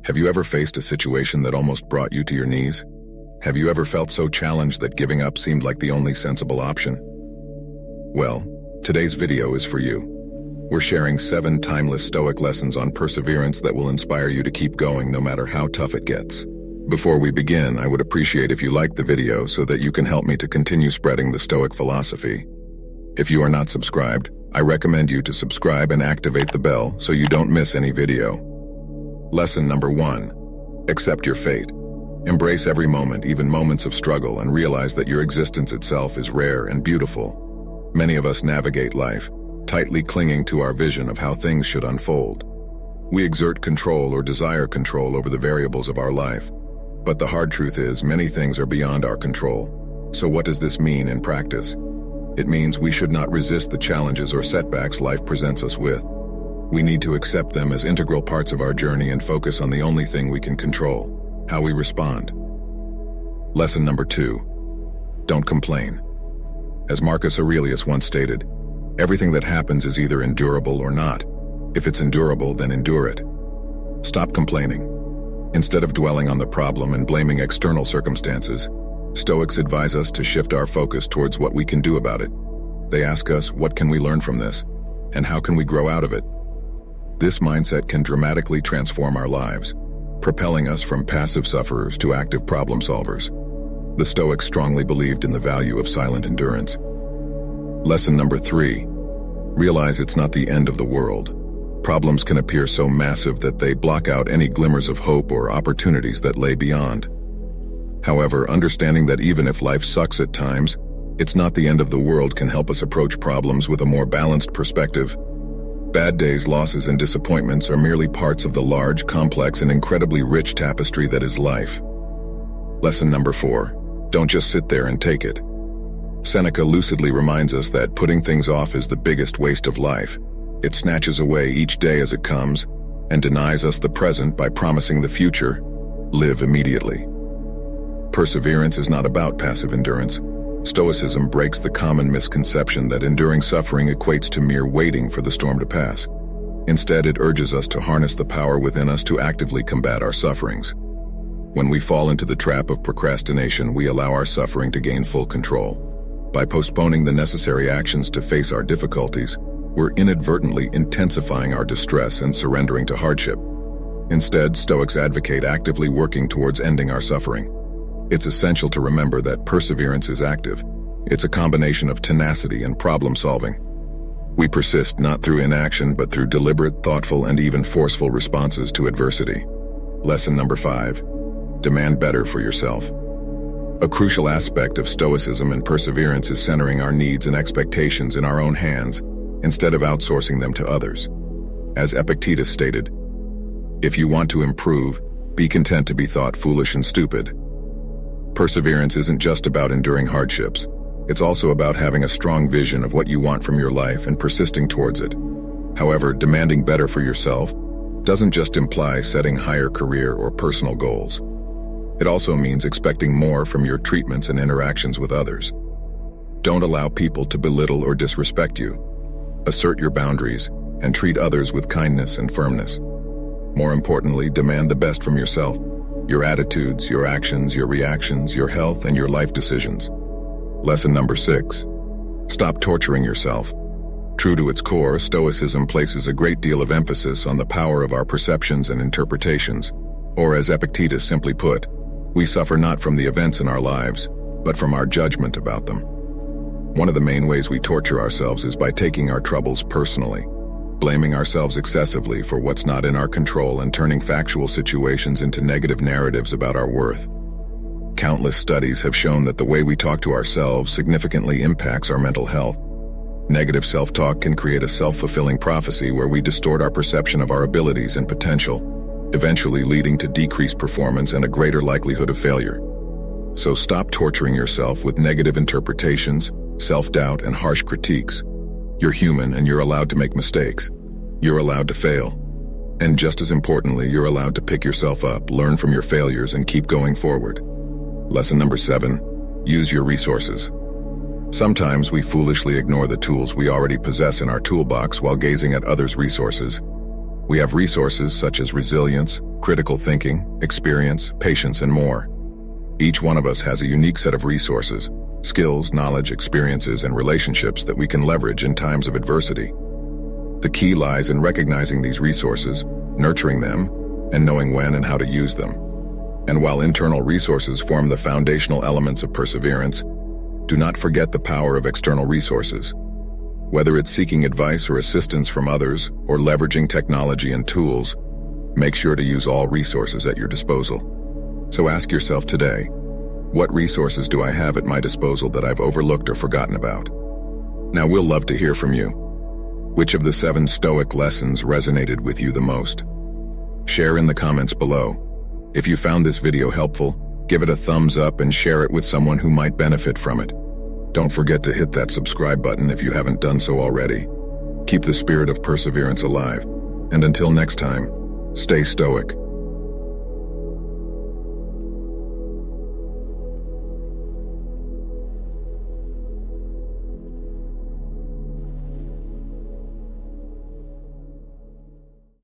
Have you ever faced a situation that almost brought you to your knees? Have you ever felt so challenged that giving up seemed like the only sensible option? Well, today's video is for you. We're sharing 7 timeless Stoic lessons on perseverance that will inspire you to keep going no matter how tough it gets. Before we begin, I would appreciate if you liked the video so that you can help me to continue spreading the Stoic philosophy. If you are not subscribed, I recommend you to subscribe and activate the bell so you don't miss any video. Lesson number 1. Accept your fate. Embrace every moment, even moments of struggle, and realize that your existence itself is rare and beautiful. Many of us navigate life, tightly clinging to our vision of how things should unfold. We exert control or desire control over the variables of our life. But the hard truth is, many things are beyond our control. So what does this mean in practice? It means we should not resist the challenges or setbacks life presents us with. We need to accept them as integral parts of our journey and focus on the only thing we can control: how we respond. Lesson number 2. Don't complain. As Marcus Aurelius once stated, everything that happens is either endurable or not. If it's endurable, then endure it. Stop complaining. Instead of dwelling on the problem and blaming external circumstances, Stoics advise us to shift our focus towards what we can do about it. They ask us, what can we learn from this? And how can we grow out of it? This mindset can dramatically transform our lives, propelling us from passive sufferers to active problem solvers. The Stoics strongly believed in the value of silent endurance. Lesson number 3. Realize it's not the end of the world. Problems can appear so massive that they block out any glimmers of hope or opportunities that lay beyond. However, understanding that even if life sucks at times, it's not the end of the world can help us approach problems with a more balanced perspective. Bad days, losses, and disappointments are merely parts of the large, complex, and incredibly rich tapestry that is life. Lesson number 4. Don't just sit there and take it. Seneca lucidly reminds us that putting things off is the biggest waste of life. It snatches away each day as it comes and denies us the present by promising the future. Live immediately. Perseverance is not about passive endurance. Stoicism breaks the common misconception that enduring suffering equates to mere waiting for the storm to pass. Instead, it urges us to harness the power within us to actively combat our sufferings. When we fall into the trap of procrastination, we allow our suffering to gain full control. By postponing the necessary actions to face our difficulties, we're inadvertently intensifying our distress and surrendering to hardship. Instead, Stoics advocate actively working towards ending our suffering. It's essential to remember that perseverance is active. It's a combination of tenacity and problem solving. We persist not through inaction, but through deliberate, thoughtful, and even forceful responses to adversity. Lesson number 5. Demand better for yourself. A crucial aspect of Stoicism and perseverance is centering our needs and expectations in our own hands, instead of outsourcing them to others. As Epictetus stated, "If you want to improve, be content to be thought foolish and stupid." Perseverance isn't just about enduring hardships. It's also about having a strong vision of what you want from your life and persisting towards it. However, demanding better for yourself doesn't just imply setting higher career or personal goals. It also means expecting more from your treatments and interactions with others. Don't allow people to belittle or disrespect you. Assert your boundaries and treat others with kindness and firmness. More importantly, demand the best from yourself. Your attitudes, your actions, your reactions, your health, and your life decisions. Lesson number 6. Stop torturing yourself. True to its core, Stoicism places a great deal of emphasis on the power of our perceptions and interpretations. Or as Epictetus simply put, we suffer not from the events in our lives, but from our judgment about them. One of the main ways we torture ourselves is by taking our troubles personally, blaming ourselves excessively for what's not in our control and turning factual situations into negative narratives about our worth. Countless studies have shown that the way we talk to ourselves significantly impacts our mental health. Negative self-talk can create a self-fulfilling prophecy where we distort our perception of our abilities and potential, eventually leading to decreased performance and a greater likelihood of failure. So stop torturing yourself with negative interpretations, self-doubt, and harsh critiques. You're human and you're allowed to make mistakes. You're allowed to fail. And just as importantly, you're allowed to pick yourself up, learn from your failures, and keep going forward. Lesson number 7. Use your resources. Sometimes we foolishly ignore the tools we already possess in our toolbox while gazing at others' resources. We have resources such as resilience, critical thinking, experience, patience, and more. Each one of us has a unique set of resources, skills, knowledge, experiences, and relationships that we can leverage in times of adversity. The key lies in recognizing these resources, nurturing them, and knowing when and how to use them. And while internal resources form the foundational elements of perseverance, do not forget the power of external resources. Whether it's seeking advice or assistance from others or leveraging technology and tools, make sure to use all resources at your disposal. So ask yourself today, what resources do I have at my disposal that I've overlooked or forgotten about? Now we'll love to hear from you. Which of the 7 Stoic lessons resonated with you the most? Share in the comments below. If you found this video helpful, give it a thumbs up and share it with someone who might benefit from it. Don't forget to hit that subscribe button if you haven't done so already. Keep the spirit of perseverance alive. And until next time, stay stoic.